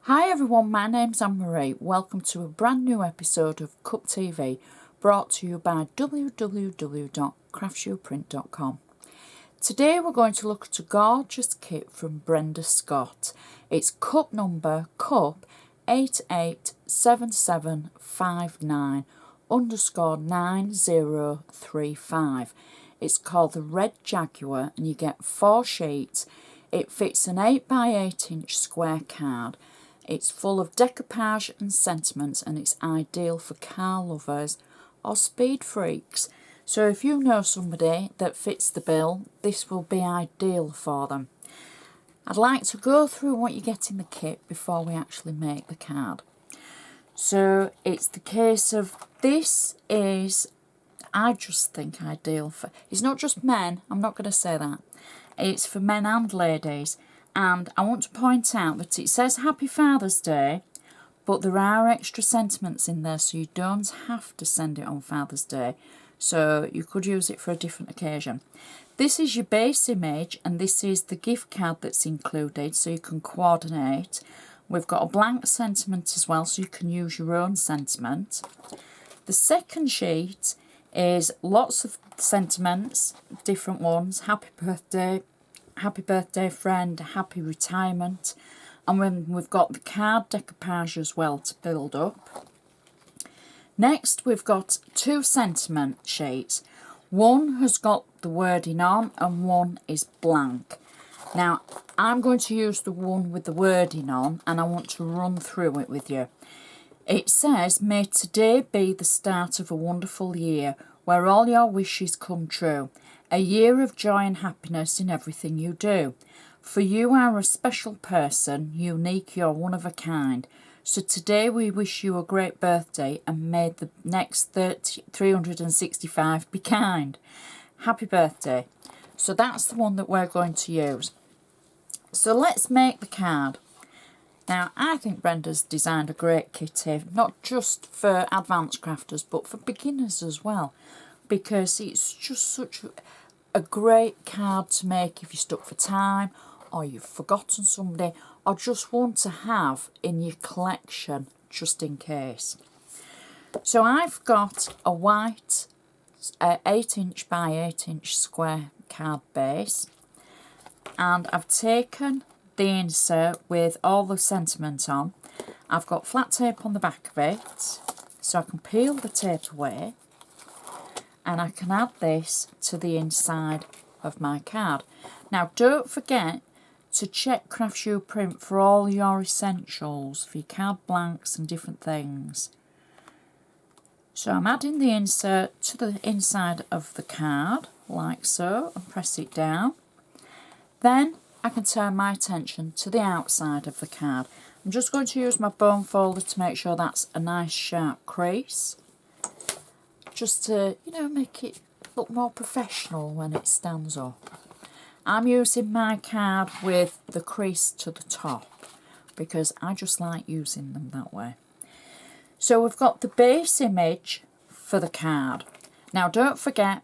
Hi everyone, my name's Anne-Marie. Welcome to a brand new episode of Cup TV, brought to you by www.craftsuprint.com. Today we're going to look at a gorgeous kit from Brenda Scott. It's cup number cup 887759_9035. It's called the Red Jaguar and you get 4 sheets. It fits an 8x8 inch square card. It's full of decoupage and sentiments and it's ideal for car lovers or speed freaks. So if you know somebody that fits the bill, this will be ideal for them. I'd like to go through what you get in the kit before we actually make the card. So it's the case of this is, I just think, ideal for, it's not just men, I'm not going to say that. It's for men and ladies. And I want to point out that it says Happy Father's Day, but there are extra sentiments in there, so you don't have to send it on Father's Day. So you could use it for a different occasion. This is your base image, and this is the gift card that's included, so you can coordinate. We've got a blank sentiment as well, so you can use your own sentiment. The second sheet is lots of sentiments, different ones. Happy birthday friend, happy retirement, and when we've got the card decoupage as well to build up. Next we've got 2 sentiment sheets. One has got the wording on and one is blank. Now I'm going to use the one with the wording on and I want to run through it with you. It says, "May today be the start of a wonderful year where all your wishes come true. A year of joy and happiness in everything you do. For you are a special person, unique, you're one of a kind. So today we wish you a great birthday and may the next 365 be kind. Happy birthday." So that's the one that we're going to use. So let's make the card. Now I think Brenda's designed a great kit here, not just for advanced crafters but for beginners as well, because it's just such a great card to make if you're stuck for time or you've forgotten somebody or just want to have in your collection just in case. So I've got a white 8 inch by 8 inch square card base, and I've taken the insert with all the sentiment on. I've got flat tape on the back of it so I can peel the tape away, and I can add this to the inside of my card. Now don't forget to check Craftsuprint for all your essentials, for your card blanks and different things. So I'm adding the insert to the inside of the card like so and press it down. Then I can turn my attention to the outside of the card. I'm just going to use my bone folder to make sure that's a nice sharp crease, just to, you know, make it look more professional when it stands up. I'm using my card with the crease to the top because I just like using them that way. So we've got the base image for the card. Now don't forget,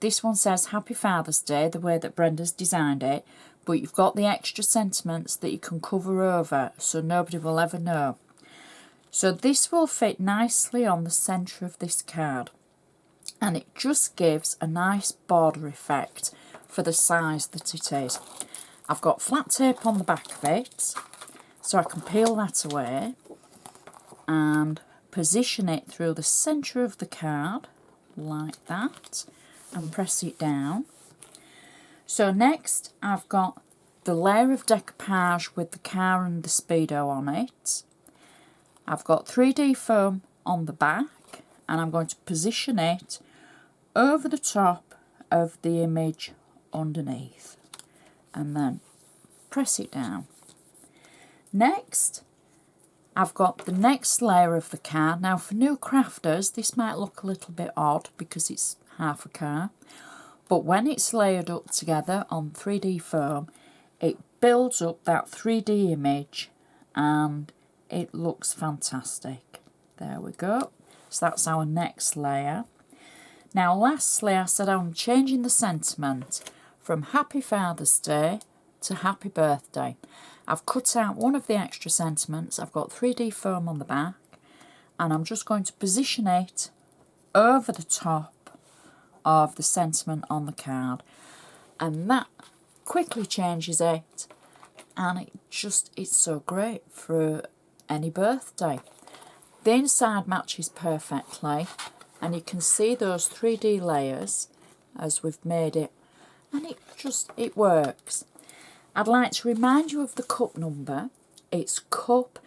this one says Happy Father's Day, the way that Brenda's designed it, but you've got the extra sentiments that you can cover over so nobody will ever know. So this will fit nicely on the centre of this card, and it just gives a nice border effect for the size that it is. I've got flat tape on the back of it so I can peel that away and position it through the centre of the card like that and press it down. So next I've got the layer of decoupage with the car and the speedo on it. I've got 3D foam on the back and I'm going to position it over the top of the image underneath and then press it down. Next I've got the next layer of the card. Now for new crafters this might look a little bit odd because it's half a car, but when it's layered up together on 3D foam it builds up that 3D image and it looks fantastic. There we go. So that's our next layer. Now lastly I said I'm changing the sentiment from Happy Father's Day to Happy Birthday, I've cut out one of the extra sentiments. I've got 3D foam on the back, and I'm just going to position it over the top of the sentiment on the card, and that quickly changes it, and it's so great for any birthday. The inside matches perfectly, and you can see those 3D layers as we've made it, and it works. I'd like to remind you of the cup number. It's cup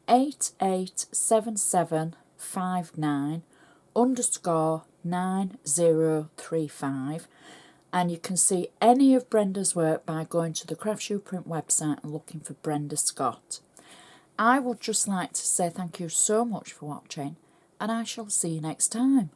887759_9035, and you can see any of Brenda's work by going to the Craftsuprint website and looking for Brenda Scott. I would just like to say thank you so much for watching, and I shall see you next time.